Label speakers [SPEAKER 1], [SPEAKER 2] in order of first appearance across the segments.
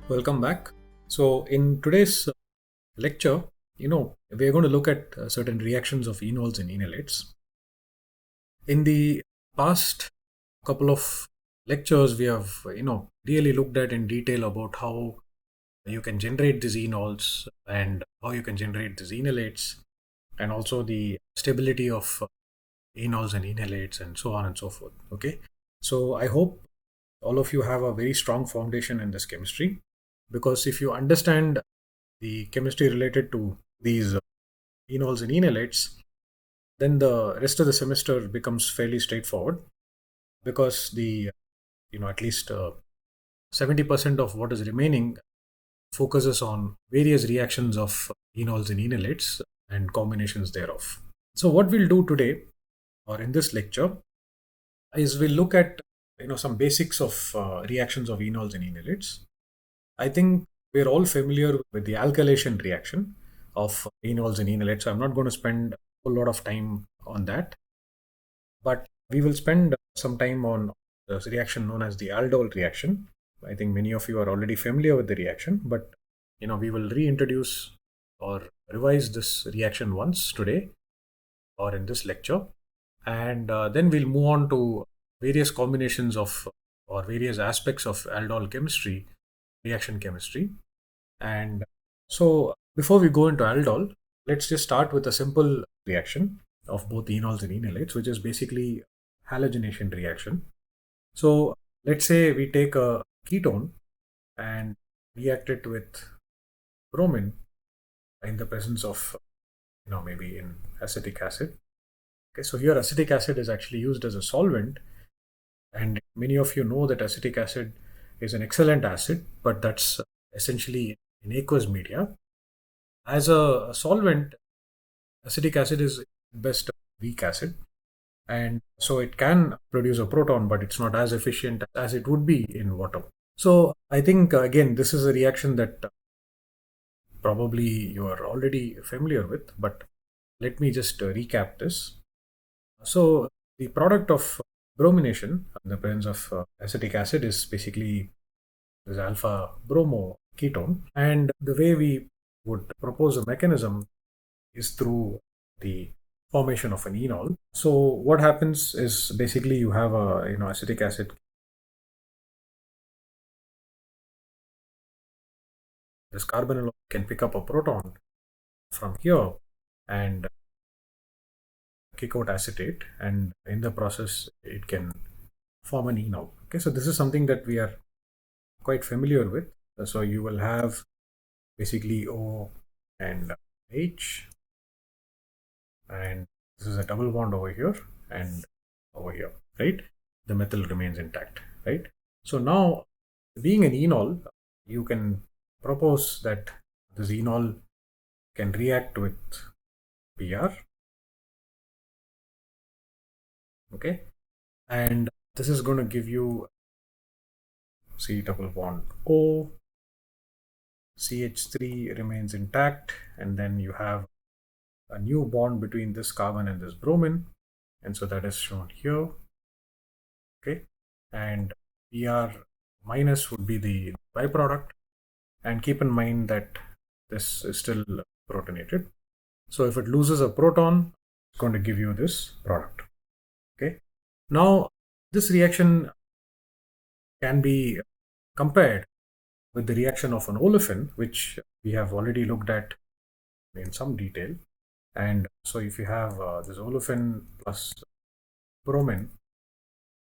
[SPEAKER 1] Welcome back. So, in today's lecture, we're going to look at certain reactions of enols and enolates. In the past couple of lectures, we have, really looked at in detail about how you can generate these enols and how you can generate these enolates, and also the stability of enols and enolates, and so on and so forth. Okay. So, I hope all of you have a very strong foundation in this chemistry, because if you understand the chemistry related to these enols and enolates, then the rest of the semester becomes fairly straightforward, because the at least 70% of what is remaining focuses on various reactions of enols and enolates and combinations thereof. So what we'll do today, or in this lecture, is we'll look at some basics of reactions of enols and enolates. I think we're all familiar with the alkylation reaction of enols and enolates, so I'm not going to spend a whole lot of time on that. But we will spend some time on the reaction known as the Aldol reaction. I think many of you are already familiar with the reaction, but we will reintroduce or revise this reaction once today or in this lecture, and then we'll move on to various combinations of or various aspects of aldol chemistry, reaction chemistry. And so before we go into aldol, let's just start with a simple reaction of both enols and enolates, which is basically halogenation reaction. So let's say we take a ketone and react it with bromine in the presence of maybe in acetic acid. Okay, so here acetic acid is actually used as a solvent, and many of you know that acetic acid is an excellent acid, but that's essentially in aqueous media. As a solvent, acetic acid is best weak acid, and so it can produce a proton, but it's not as efficient as it would be in water. So I think again, this is a reaction that probably you are already familiar with, but let me just recap this. So the product of bromination in the presence of acetic acid is basically this alpha bromo ketone, and the way we would propose a mechanism is through the formation of an enol. So what happens is basically you have a acetic acid. This carbonyl can pick up a proton from here and kick out acetate, and in the process it can form an enol. Okay, so this is something that we are quite familiar with. So you will have basically O and H, and this is a double bond over here and over here, right? The methyl remains intact, right? So now, being an enol, you can propose that this enol can react with Br, okay? And this is going to give you C double bond O, CH3 remains intact, and then you have a new bond between this carbon and this bromine, and so that is shown here. Okay, and Br minus would be the byproduct, and keep in mind that this is still protonated. So if it loses a proton, it's going to give you this product. Okay, now this reaction can be compared with the reaction of an olefin, which we have already looked at in some detail. And so if you have this olefin plus bromine,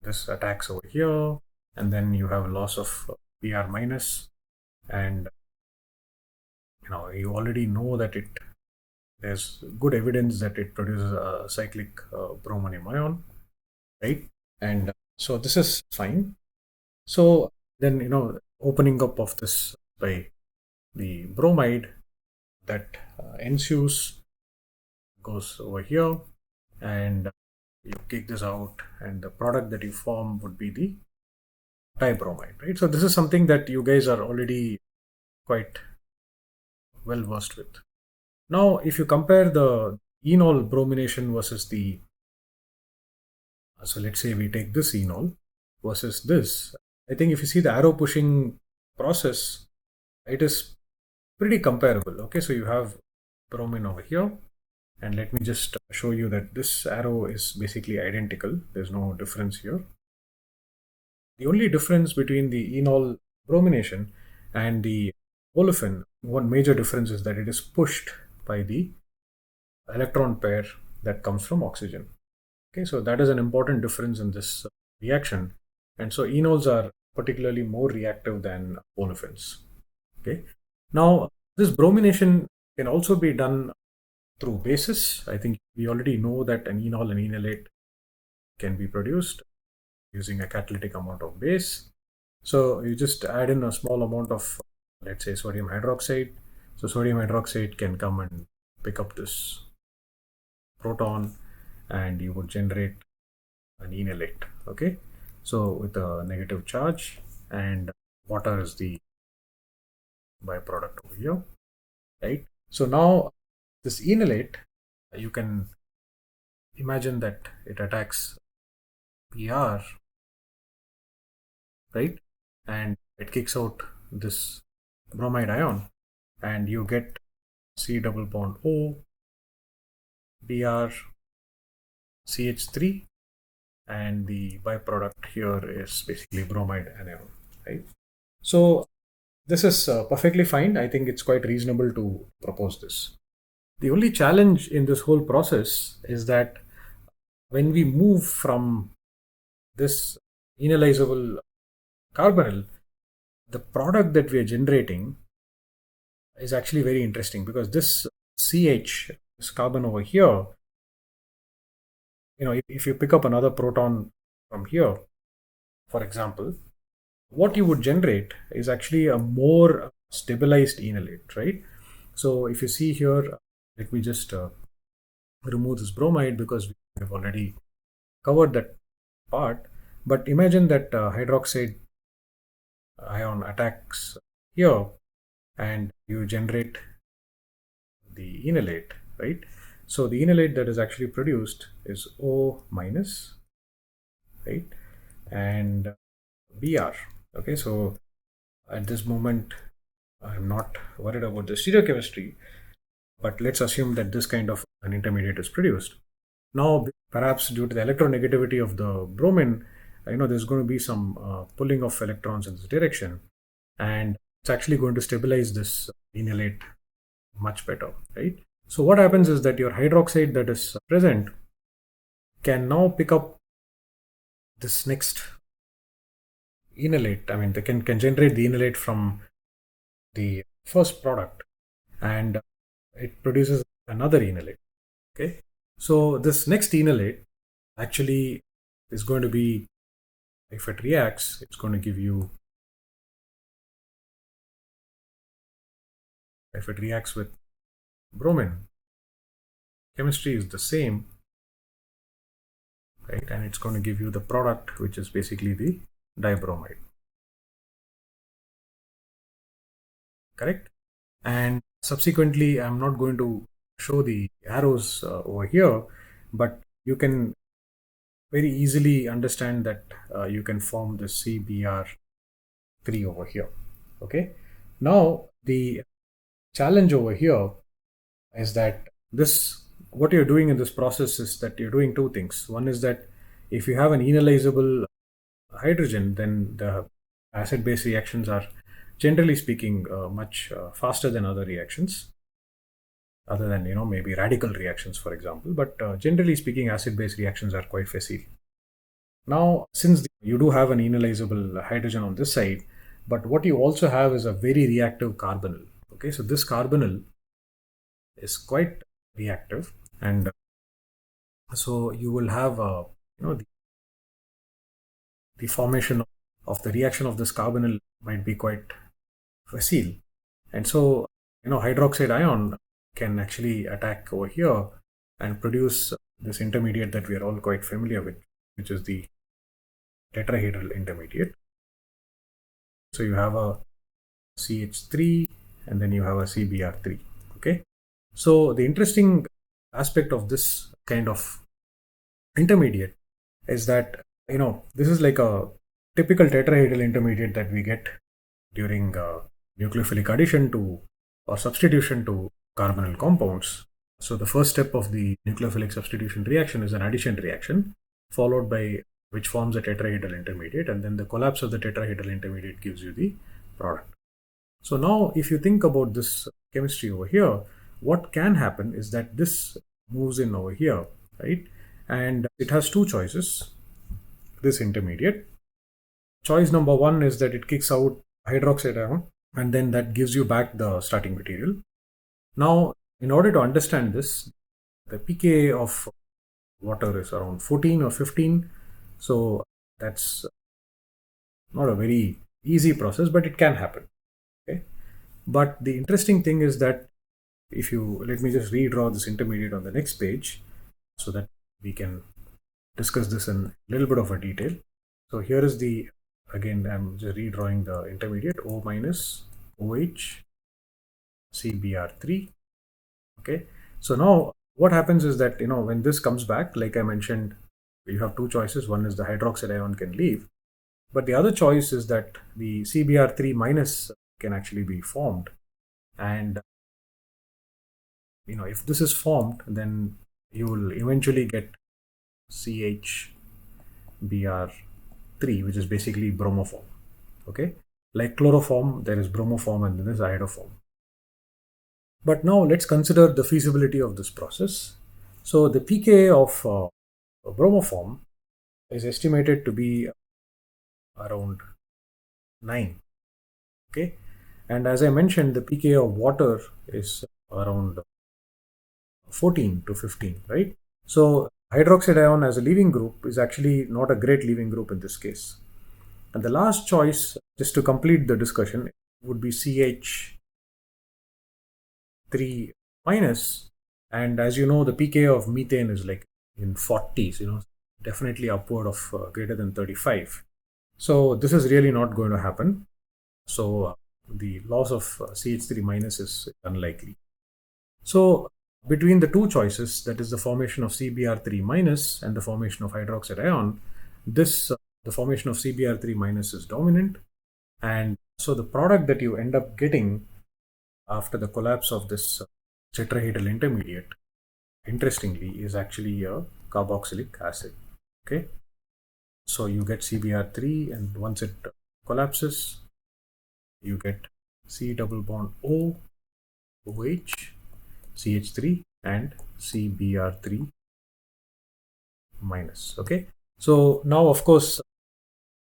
[SPEAKER 1] this attacks over here, and then you have a loss of Br minus, and you already know that there's good evidence that it produces a cyclic bromonium ion, right? And so this is fine. So then opening up of this by the bromide that ensues goes over here, and you kick this out, and the product that you form would be the dibromide, right? So this is something that you guys are already quite well versed with. Now, if you compare the enol bromination versus the, so let's say we take this enol versus this, I think if you see the arrow pushing process, it is pretty comparable. Okay, so you have bromine over here, and let me just show you that this arrow is basically identical. There's no difference here. The only difference between the enol bromination and the olefin, one major difference is that it is pushed by the electron pair that comes from oxygen. Okay, so that is an important difference in this reaction. And so enols are particularly more reactive than olefins. Okay, now this bromination can also be done through bases. I think we already know that an enol and enolate can be produced using a catalytic amount of base. So you just add in a small amount of, let's say, sodium hydroxide. So sodium hydroxide can come and pick up this proton, and you would generate an enolate. Okay, so with a negative charge, and water is the byproduct over here, right? So now this enolate, you can imagine that it attacks PR, right? And it kicks out this bromide ion, and you get C double bond O, Br, CH3, and the byproduct here is basically bromide anion, right? So this is perfectly fine. I think it's quite reasonable to propose this. The only challenge in this whole process is that when we move from this enolizable carbonyl, the product that we are generating is actually very interesting, because this CH, this carbon over here, if you pick up another proton from here, for example, what you would generate is actually a more stabilized enolate, right? So if you see here, let me just remove this bromide because we have already covered that part. But imagine that hydroxide ion attacks here, and you generate the enolate, right? So the enolate that is actually produced is O minus, right? And Br. Okay, so at this moment, I'm not worried about the stereochemistry, but let's assume that this kind of an intermediate is produced. Now, perhaps due to the electronegativity of the bromine, there's going to be some pulling of electrons in this direction, and it's actually going to stabilize this enolate much better, right? So what happens is that your hydroxide that is present can now pick up this next enolate. I mean, they can generate the enolate from the first product, and it produces another enolate. Okay, so this next enolate actually is going to be, if it reacts, it's going to give you, if it reacts with bromine, chemistry is the same, right? And it's going to give you the product, which is basically the dibromide. Correct? And subsequently, I'm not going to show the arrows over here, but you can very easily understand that you can form the CBr3 over here. Okay. Now the challenge over here is that what you're doing in this process is that you're doing two things. One is that if you have an enolizable hydrogen, then the acid-base reactions are, generally speaking, much faster than other reactions, other than maybe radical reactions, for example. But generally speaking, acid-base reactions are quite facile. Now, since you do have an enolizable hydrogen on this side, but what you also have is a very reactive carbonyl. Okay, so this carbonyl is quite reactive, and so you will have the formation of the reaction of this carbonyl might be quite facile, and so hydroxide ion can actually attack over here and produce this intermediate that we are all quite familiar with, which is the tetrahedral intermediate. So you have a CH3 and then you have a CBr3. Okay, so the interesting aspect of this kind of intermediate is that this is like a typical tetrahedral intermediate that we get during nucleophilic addition to or substitution to carbonyl compounds. So the first step of the nucleophilic substitution reaction is an addition reaction, followed by which forms a tetrahedral intermediate, and then the collapse of the tetrahedral intermediate gives you the product. So now if you think about this chemistry over here, what can happen is that this moves in over here, right? And it has two choices, this intermediate. Choice number one is that it kicks out hydroxide ion, and then that gives you back the starting material. Now, in order to understand this, the pKa of water is around 14 or 15. So that's not a very easy process, but it can happen. Okay. But the interesting thing is that if you let me just redraw this intermediate on the next page so that we can discuss this in a little bit of a detail. So here is the, again, I'm just redrawing the intermediate O minus OH CBr3. Okay. So now what happens is that, when this comes back, like I mentioned, you have two choices. One is the hydroxide ion can leave, but the other choice is that the CBr3 minus can actually be formed. And, if this is formed, then you will eventually get CHBr3, which is basically bromoform. Okay. Like chloroform, there is bromoform and then there's iodoform. But now let's consider the feasibility of this process. So the pKa of bromoform is estimated to be around 9. Okay. And as I mentioned, the pKa of water is around 14 to 15, right? So hydroxide ion as a leaving group is actually not a great leaving group in this case. And the last choice, just to complete the discussion, would be CH3 minus. And as you know, the pKa of methane is like in 40s, definitely upward of greater than 35. So this is really not going to happen. So the loss of CH3 minus is unlikely. So between the two choices, that is the formation of CBr3 minus and the formation of hydroxide ion, the formation of CBr3 minus is dominant. And so the product that you end up getting after the collapse of this tetrahedral intermediate, interestingly, is actually a carboxylic acid. Okay. So you get CBr3, and once it collapses, you get C double bond O, OH, CH3 and CBr3 minus. Okay. So now, of course,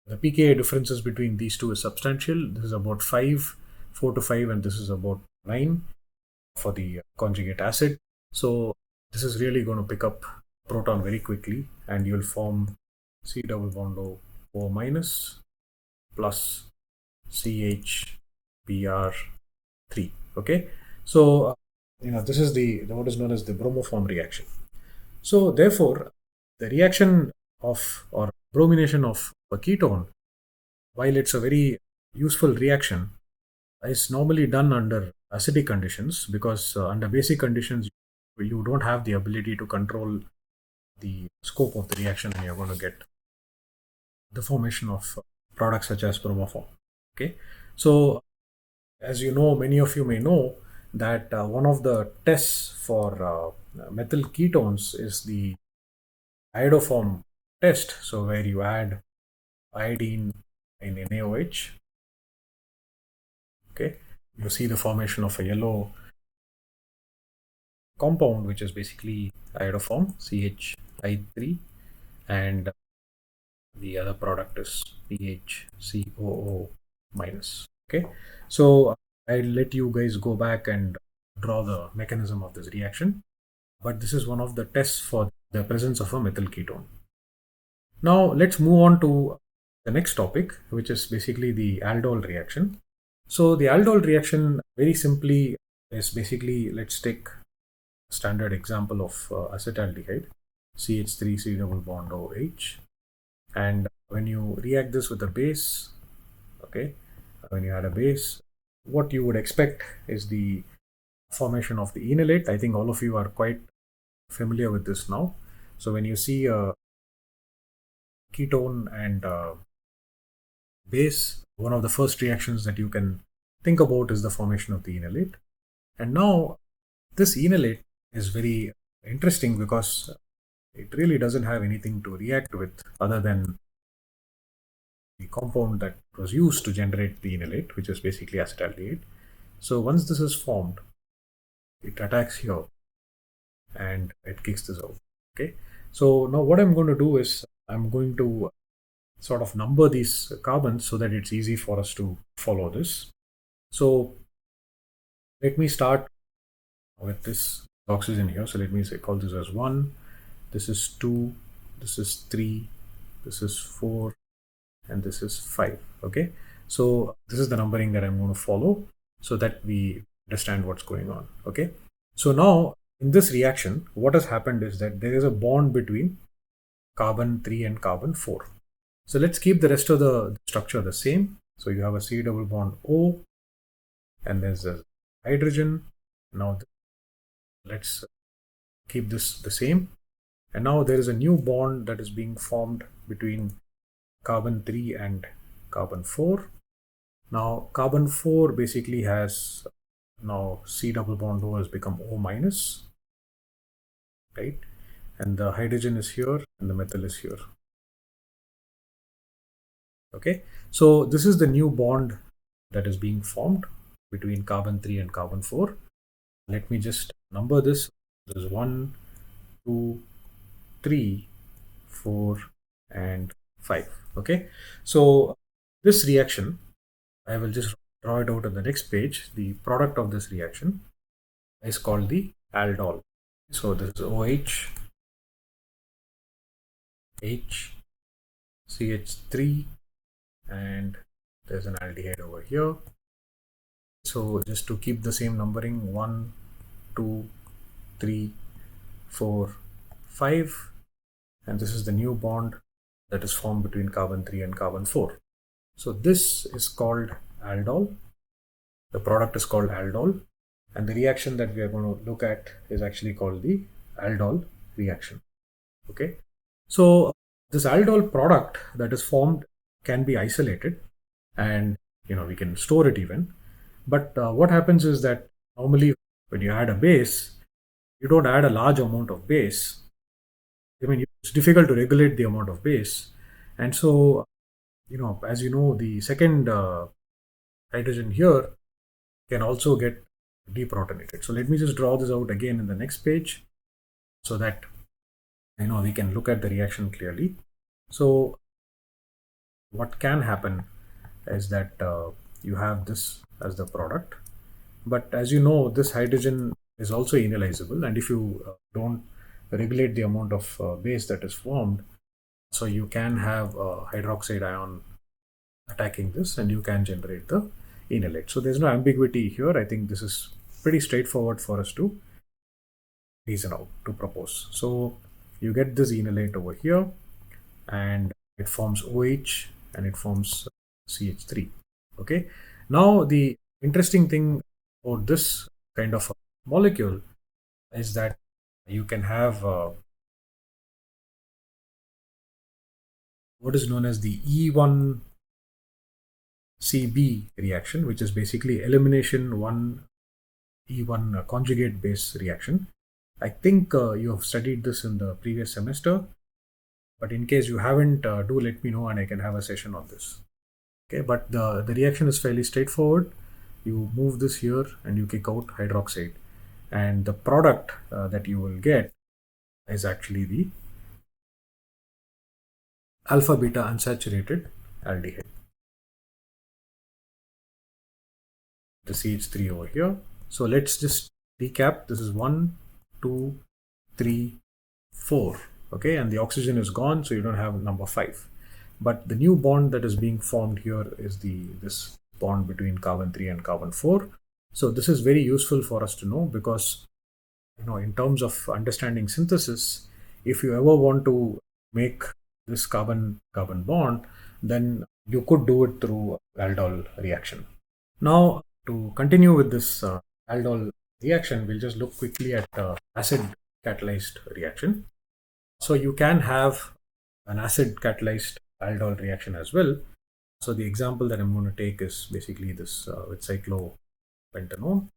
[SPEAKER 1] the pKa differences between these two is substantial. This is about 4 to 5, and this is about 9 for the conjugate acid. So this is really going to pick up proton very quickly, and you'll form C double bond O minus plus CHBr3. Okay. So this is what is known as the Bromoform reaction. So therefore, the reaction of or bromination of a ketone, while it's a very useful reaction, is normally done under acidic conditions, because under basic conditions you don't have the ability to control the scope of the reaction, and you're going to get the formation of products such as bromoform. Okay. So as you know, many of you may know that one of the tests for methyl ketones is the Iodoform test. So where you add iodine in NaOH, okay, you see the formation of a yellow compound, which is basically iodoform CHI3, and the other product is PHCOO minus. Okay, so I'll let you guys go back and draw the mechanism of this reaction, but this is one of the tests for the presence of a methyl ketone. Now let's move on to the next topic, which is basically the Aldol reaction. So the Aldol reaction, very simply, is basically, let's take a standard example of acetaldehyde, CH3 C double bond OH, and when you react this with a base, okay, when you add a base, what you would expect is the formation of the enolate. I think all of you are quite familiar with this now. So when you see a ketone and base, one of the first reactions that you can think about is the formation of the enolate. And now this enolate is very interesting because it really doesn't have anything to react with other than the compound that was used to generate the enolate, which is basically acetaldehyde. So once this is formed, it attacks here and it kicks this out. Okay. So now what I'm going to do is I'm going to sort of number these carbons so that it's easy for us to follow this. So let me start with this oxygen here. So let me say call this as 1, this is 2, this is 3, this is 4, and this is 5. Okay, so this is the numbering that I'm going to follow so that we understand what's going on. Okay, so now in this reaction, what has happened is that there is a bond between carbon 3 and carbon 4. So let's keep the rest of the structure the same. So you have a C double bond O, and there's a hydrogen. Now let's keep this the same. And now there is a new bond that is being formed between carbon 3 and carbon 4. Now carbon 4 basically has now C double bond O has become O minus, right? And the hydrogen is here and the methyl is here. Okay, so this is the new bond that is being formed between carbon 3 and carbon 4. Let me just number this. This is 1, 2, 3, 4, and 5. Okay, so this reaction, I will just draw it out on the next page. The product of this reaction is called the aldol. So this is OH, H, CH3, and there's an aldehyde over here. So just to keep the same numbering, 1, 2, 3, 4, 5, and this is the new bond that is formed between carbon 3 and carbon 4. So this is called aldol. The product is called aldol, and the reaction that we are going to look at is actually called the aldol reaction. Okay, so this aldol product that is formed can be isolated, and we can store it even. But what happens is that normally when you add a base, you don't add a large amount of base. I mean, it's difficult to regulate the amount of base, and so as you know, the second hydrogen here can also get deprotonated. So let me just draw this out again in the next page so that we can look at the reaction clearly. So what can happen is that you have this as the product, but as you know, this hydrogen is also enolizable, and if you don't regulate the amount of base that is formed, so you can have a hydroxide ion attacking this and you can generate the enolate. So there's no ambiguity here. I think this is pretty straightforward for us to reason out, to propose. So you get this enolate over here and it forms OH and it forms CH3. Okay, now the interesting thing about this kind of a molecule is that you can have what is known as the E1CB reaction, which is basically elimination 1 E1 conjugate base reaction. I think you have studied this in the previous semester, but in case you haven't, do let me know and I can have a session on this. Okay, but the reaction is fairly straightforward. You move this here and you kick out hydroxide, and the product that you will get is actually the alpha beta unsaturated aldehyde, the CH3 over here. So let's just recap. This is 1, 2, 3, 4. Okay, and the oxygen is gone, so you don't have number 5. But the new bond that is being formed here is this bond between carbon 3 and carbon 4. So this is very useful for us to know because in terms of understanding synthesis, if you ever want to make this carbon-carbon bond, then you could do it through aldol reaction. Now, to continue with this aldol reaction, we'll just look quickly at acid catalyzed reaction. So you can have an acid catalyzed aldol reaction as well. So the example that I'm going to take is basically this with cyclopentanone.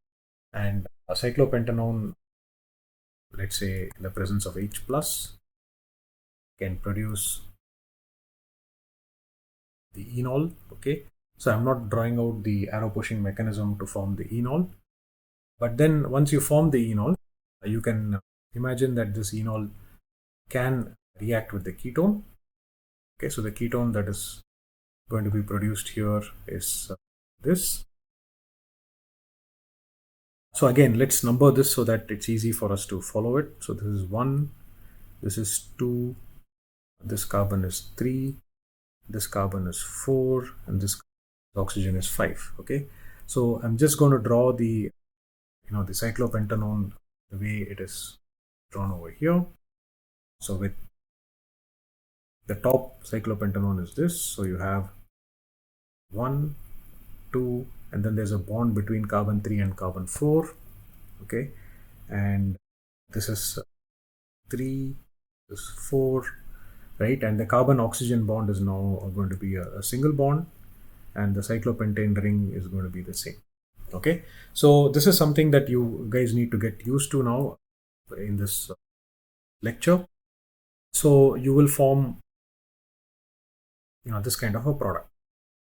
[SPEAKER 1] And cyclopentanone, let's say in the presence of H plus, can produce the enol. Okay, so I'm not drawing out the arrow pushing mechanism to form the enol, but then once you form the enol, you can imagine that this enol can react with the ketone. Okay, so the ketone that is going to be produced here is this. So again, let's number this so that it's easy for us to follow it. So this is 1, this is 2, this carbon is 3, this carbon is 4, and this oxygen is 5. Okay, so I'm just going to draw the the cyclopentanone the way it is drawn over here. So with the top cyclopentanone is this, so you have 1, 2, and then there's a bond between carbon 3 and carbon 4. Okay, and this is 3, this is 4, right? And the carbon oxygen bond is now going to be a single bond, and the cyclopentane ring is going to be the same. Okay, so this is something that you guys need to get used to now in this lecture. So you will form this kind of a product.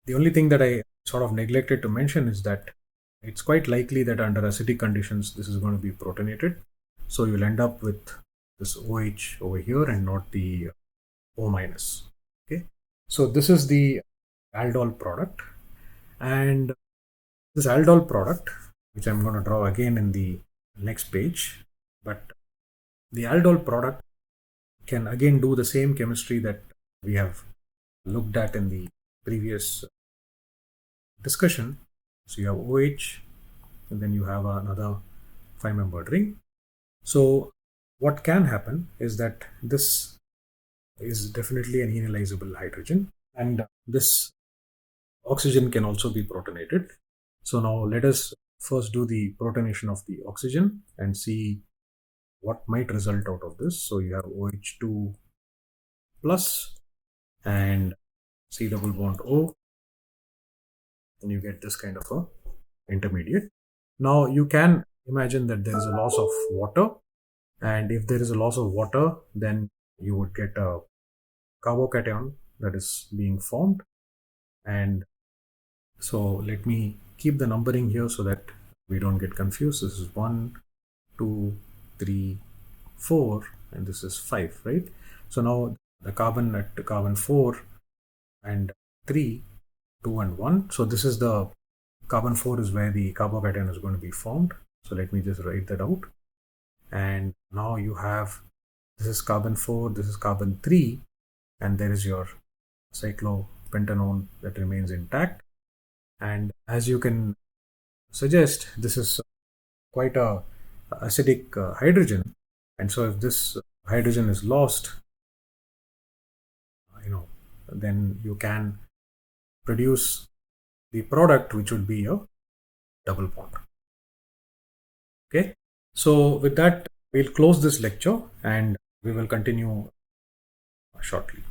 [SPEAKER 1] The only thing that I sort of neglected to mention is that it's quite likely that under acidic conditions this is going to be protonated, so you'll end up with this OH over here and not the O minus. Okay, so this is the aldol product, and this aldol product, which I'm going to draw again in the next page, but the aldol product can again do the same chemistry that we have looked at in the previous discussion. So you have OH, and then you have another 5-membered ring. So what can happen is that this is definitely an enolizable hydrogen, and this oxygen can also be protonated. So now let us first do the protonation of the oxygen and see what might result out of this. So you have OH2 plus and C double bond O, and you get this kind of a intermediate. Now you can imagine that there is a loss of water, and if there is a loss of water, then you would get a carbocation that is being formed. And so let me keep the numbering here so that we don't get confused. This is 1, 2, 3, 4, and this is 5, right? So now the carbon at carbon 4 and 3, 2 and 1. So this is the carbon 4 is where the carbocation is going to be formed. So let me just write that out. And now you have, this is carbon 4, this is carbon 3, and there is your cyclopentanone that remains intact. And as you can suggest, this is quite a acidic hydrogen, and so if this hydrogen is lost, then you can produce the product, which would be a double bond. Okay, so with that, we'll close this lecture and we will continue shortly.